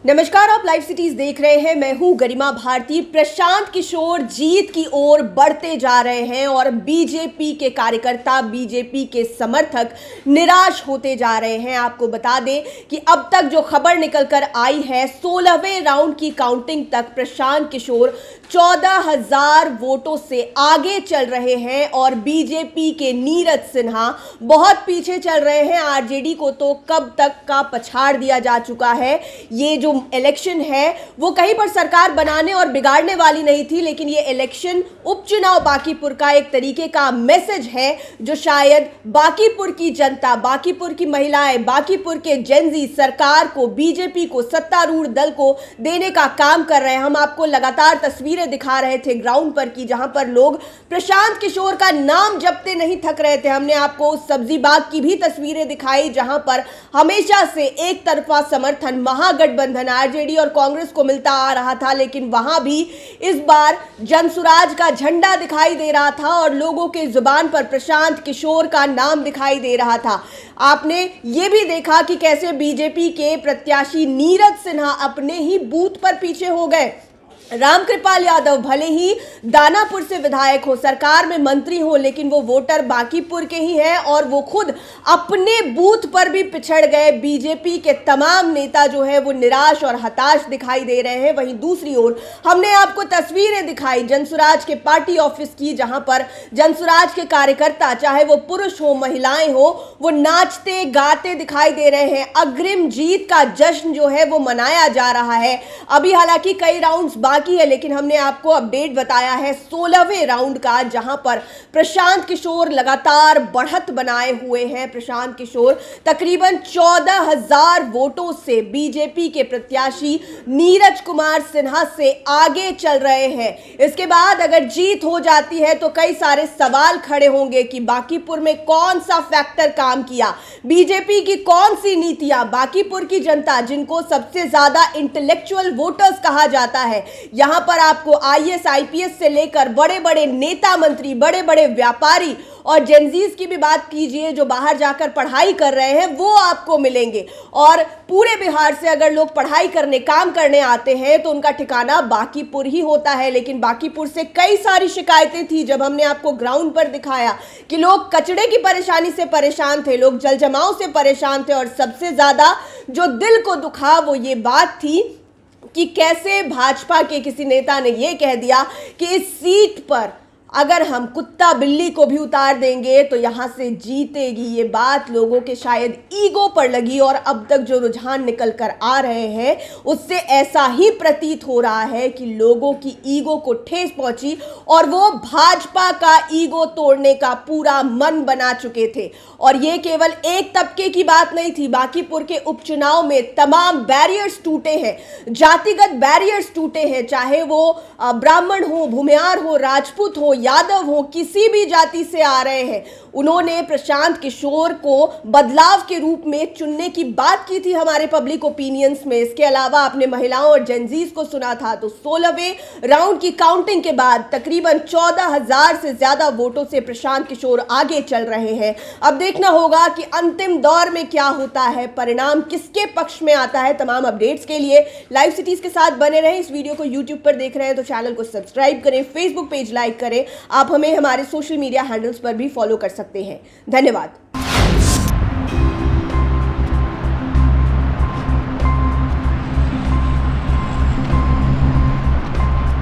नमस्कार, आप live cities देख रहे हैं। मैं हूं गरिमा भारती। प्रशांत किशोर जीत की ओर बढ़ते जा रहे हैं और बीजेपी के कार्यकर्ता, बीजेपी के समर्थक निराश होते जा रहे हैं। आपको बता दें कि अब तक जो खबर निकलकर आई है, 16वें राउंड की काउंटिंग तक प्रशांत किशोर 14,000 वोटों से आगे चल रहे हैं और बीजेपी के नीरज सिन्हा बहुत पीछे चल रहे हैं। आरजेडी को तो कब तक का पछाड़ दिया जा चुका है। ये जो इलेक्शन है वो कहीं पर सरकार बनाने और बिगाड़ने वाली नहीं थी, लेकिन ये इलेक्शन उपचुनाव बांकीपुर का एक तरीके का मैसेज है जो शायद बांकीपुर की जनता, बांकीपुर की महिलाएं, बांकीपुर के जेनजी सरकार को, बीजेपी को, सत्तारूढ़ दल को देने का काम कर रहे हैं। हम आपको लगातार तस्वीरें दिखा रहे थे ग्राउंड पर की, जहां पर लोग प्रशांत किशोर का नाम जपते नहीं थक रहे थे। हमने आपको उस सब्जी बाग की भी तस्वीरें दिखाई जहां पर हमेशा से एक तरफा समर्थन महागठबंधन आरजेडी और कांग्रेस को मिलता आ रहा था, लेकिन वहां भी इस बार जनसुराज का झंडा दिखाई दे रहा था और लोगों के जुबान पर प्रशांत किशोर का नाम दिखाई दे रहा था। आपने ये भी देखा कि कैसे बीजेपी के प्रत्याशी नीरज सिन्हा अपने ही बूथ पर पीछे हो गए। रामकृपाल यादव भले ही दानापुर से विधायक हो, सरकार में मंत्री हो, लेकिन वो वोटर बांकीपुर के ही हैं और वो खुद अपने बूथ पर भी पिछड़ गए। बीजेपी के तमाम नेता जो है वो निराश और हताश दिखाई दे रहे हैं। वहीं दूसरी ओर हमने आपको तस्वीरें दिखाई जनसुराज के पार्टी ऑफिस की, जहां पर जनसुराज के कार्यकर्ता, चाहे वो पुरुष हो महिलाएं हो, वो नाचते गाते दिखाई दे रहे हैं। अग्रिम जीत का जश्न जो है वो मनाया जा रहा है। अभी हालांकि कई राउंड्स की है, लेकिन हमने आपको अपडेट बताया है 16वें राउंड का, जहां पर प्रशांत किशोर लगातार बढ़त बनाए हुए हैं। प्रशांत किशोर तकरीबन 14,000 वोटों से बीजेपी के प्रत्याशी नीरज कुमार सिन्हा से आगे चल रहे हैं। इसके बाद अगर जीत हो जाती है तो कई सारे सवाल खड़े होंगे कि बांकीपुर में कौन सा फैक्टर काम किया, बीजेपी की कौन सी नीतियां, बांकीपुर की जनता जिनको सबसे ज्यादा इंटेलेक्चुअल वोटर्स कहा जाता है, यहां पर आपको आईएएस आईपीएस से लेकर बड़े बड़े नेता मंत्री, बड़े बड़े व्यापारी और जेनजीज की भी बात कीजिए जो बाहर जाकर पढ़ाई कर रहे हैं, वो आपको मिलेंगे। और पूरे बिहार से अगर लोग पढ़ाई करने, काम करने आते हैं तो उनका ठिकाना बांकीपुर ही होता है। लेकिन बांकीपुर से कई सारी शिकायतें थी जब हमने आपको ग्राउंड पर दिखाया कि लोग कचड़े की परेशानी से परेशान थे, लोग जल जमाव से परेशान थे और सबसे ज्यादा जो दिल को दुखा वो ये बात थी कि कैसे भाजपा के किसी नेता ने यह कह दिया कि इस सीट पर अगर हम कुत्ता बिल्ली को भी उतार देंगे तो यहां से जीतेगी। ये बात लोगों के शायद ईगो पर लगी और अब तक जो रुझान निकल कर आ रहे हैं उससे ऐसा ही प्रतीत हो रहा है कि लोगों की ईगो को ठेस पहुंची और वो भाजपा का ईगो तोड़ने का पूरा मन बना चुके थे। और ये केवल एक तबके की बात नहीं थी। बांकीपुर के उपचुनाव में तमाम बैरियर्स टूटे हैं, जातिगत बैरियर्स टूटे हैं, चाहे वो ब्राह्मण हो, भूमियार हो, राजपूत हो, यादव हो, किसी भी जाति से आ रहे हैं। उन्होंने प्रशांत किशोर को बदलाव के रूप में चुनने की बात की थी हमारे पब्लिक ओपिनियंस में। इसके अलावा आपने महिलाओं और जेनजीज को सुना था। तो 16वें राउंड की काउंटिंग के बाद तकरीबन 14,000 से ज्यादा वोटों से प्रशांत किशोर आगे चल रहे हैं। अब देखना होगा कि अंतिम दौर में क्या होता है, परिणाम किसके पक्ष में आता है। तमाम अपडेट्स के लिए लाइव सिटीज के साथ बने रहें। इस वीडियो को यूट्यूब पर देख रहे हैं तो चैनल को सब्सक्राइब करें, फेसबुक पेज लाइक करें। आप हमें हमारे सोशल मीडिया हैंडल्स पर भी फॉलो कर सकते हैं। धन्यवाद।